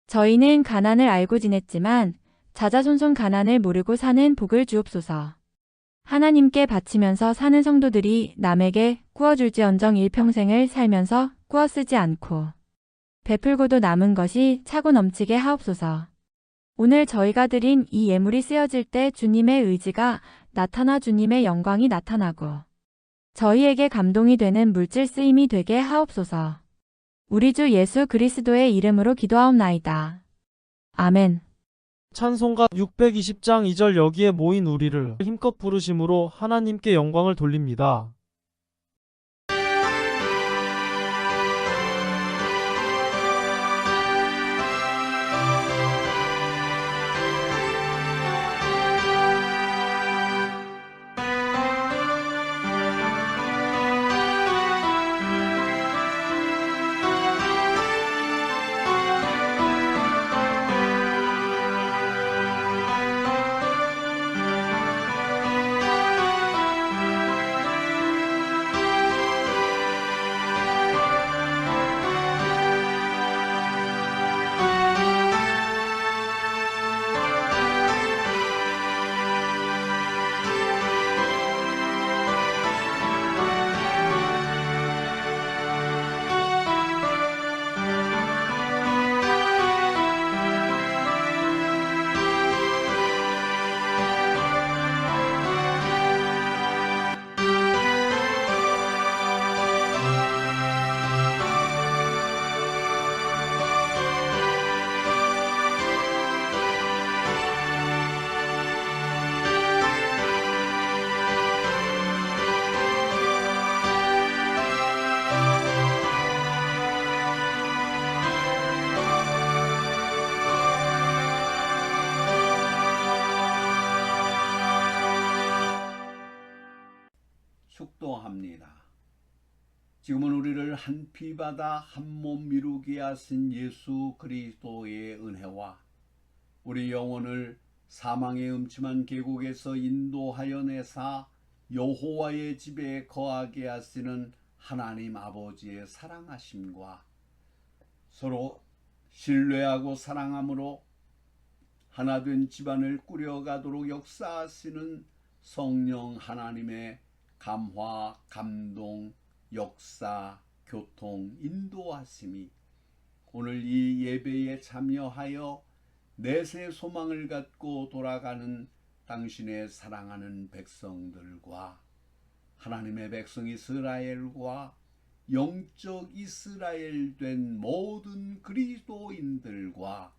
저희는 가난을 알고 지냈지만 자자손손 가난을 모르고 사는 복을 주옵소서. 하나님께 바치면서 사는 성도들이 남에게 꾸어줄지언정 일평생을 살면서 꾸어 쓰지 않고 베풀고도 남은 것이 차고 넘치게 하옵소서. 오늘 저희가 드린 이 예물이 쓰여질 때 주님의 의지가 나타나 주님의 영광이 나타나고 저희에게 감동이 되는 물질 쓰임이 되게 하옵소서. 우리 주 예수 그리스도의 이름으로 기도하옵나이다. 아멘. 찬송가 620장 2절 여기에 모인 우리를 힘껏 부르심으로 하나님께 영광을 돌립니다. 축도합니다. 지금은 우리를 한 피 받아 한 몸 이루게 하신 예수 그리스도의 은혜와 우리 영혼을 사망의 음침한 계곡에서 인도하여 내사 여호와의 집에 거하게 하시는 하나님 아버지의 사랑하심과 서로 신뢰하고 사랑함으로 하나된 집안을 꾸려가도록 역사하시는 성령 하나님의 감화, 감동, 역사, 교통, 인도하심이 오늘 이 예배에 참여하여 내세 소망을 갖고 돌아가는 당신의 사랑하는 백성들과 하나님의 백성 이스라엘과 영적 이스라엘 된 모든 그리스도인들과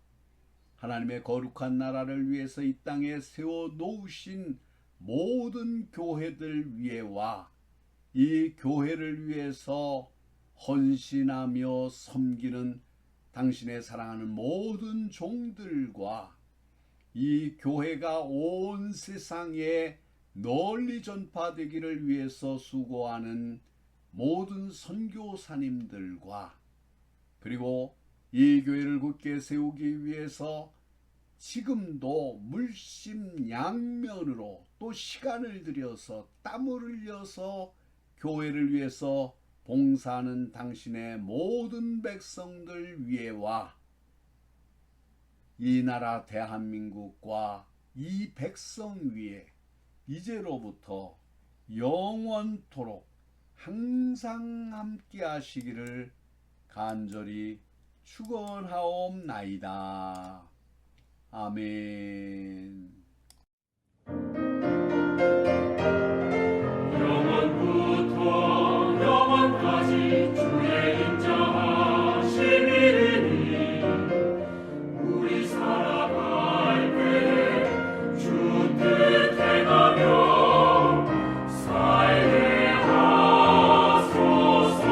하나님의 거룩한 나라를 위해서 이 땅에 세워 놓으신 모든 교회들 위에와 이 교회를 위해서 헌신하며 섬기는 당신의 사랑하는 모든 종들과 이 교회가 온 세상에 널리 전파되기를 위해서 수고하는 모든 선교사님들과 그리고 이 교회를 굳게 세우기 위해서 지금도 물심양면으로 또 시간을 들여서 땀을 흘려서 교회를 위해서 봉사하는 당신의 모든 백성들 위에와 이 나라 대한민국과 이 백성 위에 이제로부터 영원토록 항상 함께 하시기를 간절히 축원하옵나이다. 아멘. 영원부터 영원까지 주의 인자하심이니 우리 살아갈 때 주 뜻 행하며 살게 하소서.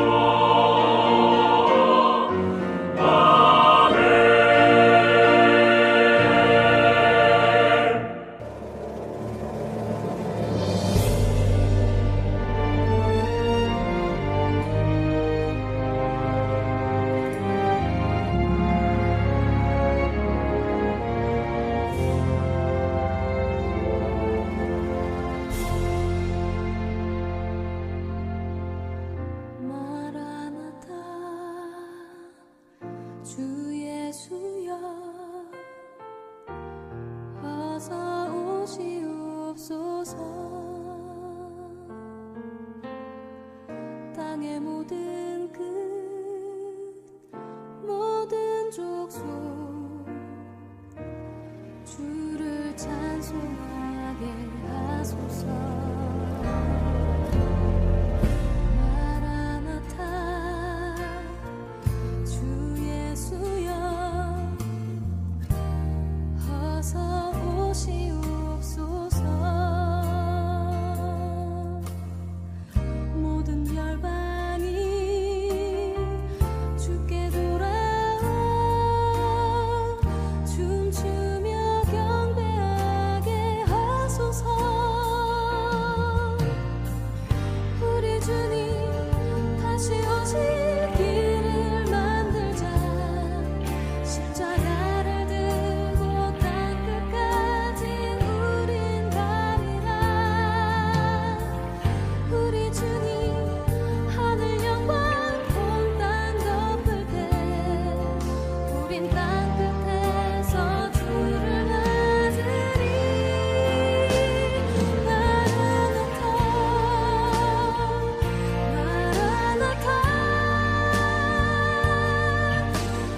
마라나타 주 예수여 어서 오시옵소서. 땅의 모든 끝 모든 족속 주를 찬송하게 하소서. 마라나타 주 예수여 어서 오시옵소서. 모든 열방이 주께 돌아와 춤추며 경배하게 하소서. 우리 주님 다시 오실 길을 만들자. 십자가를 들고 땅끝까지 우린 가리라. 우리 주님 하늘 영광 온 땅 덮을 때 우린 땅끝에서 주를 맞으리. 마라나타 마라나타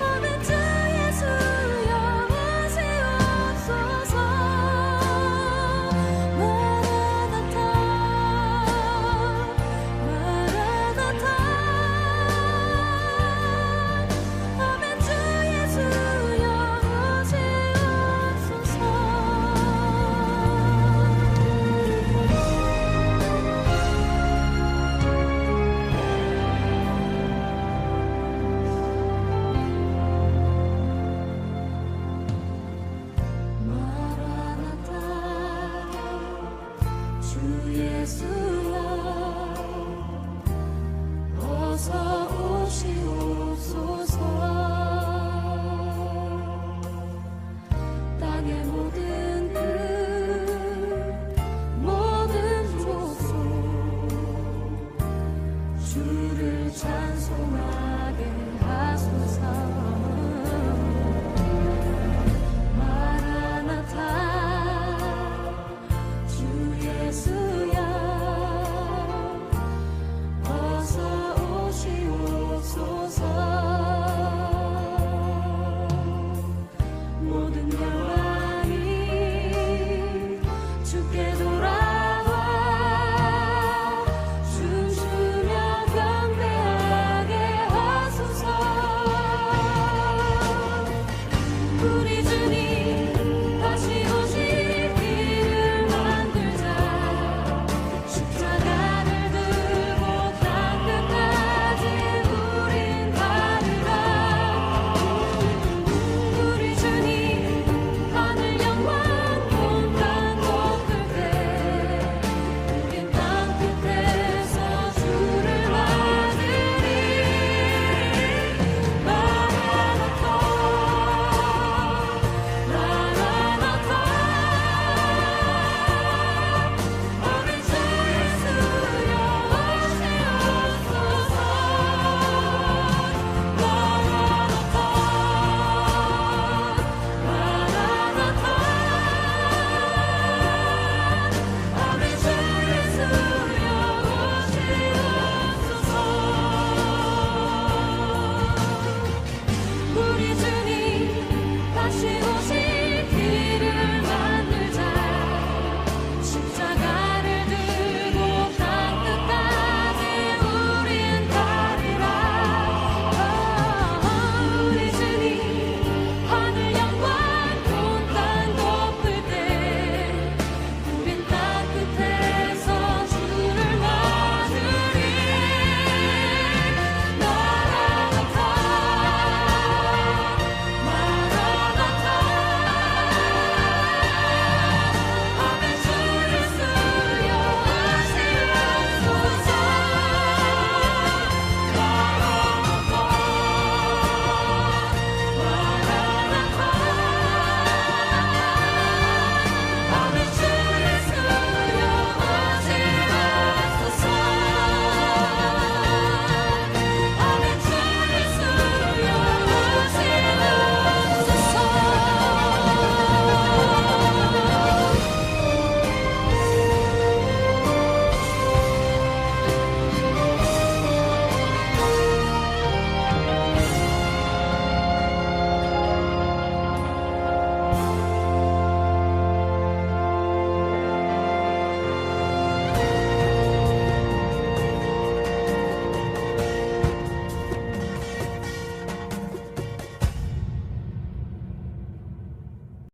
아멘. 주 예수여 오시옵소서. 마라나타 마라나타 아멘. 주 예수여 오시옵소서. 마라나타 주 예수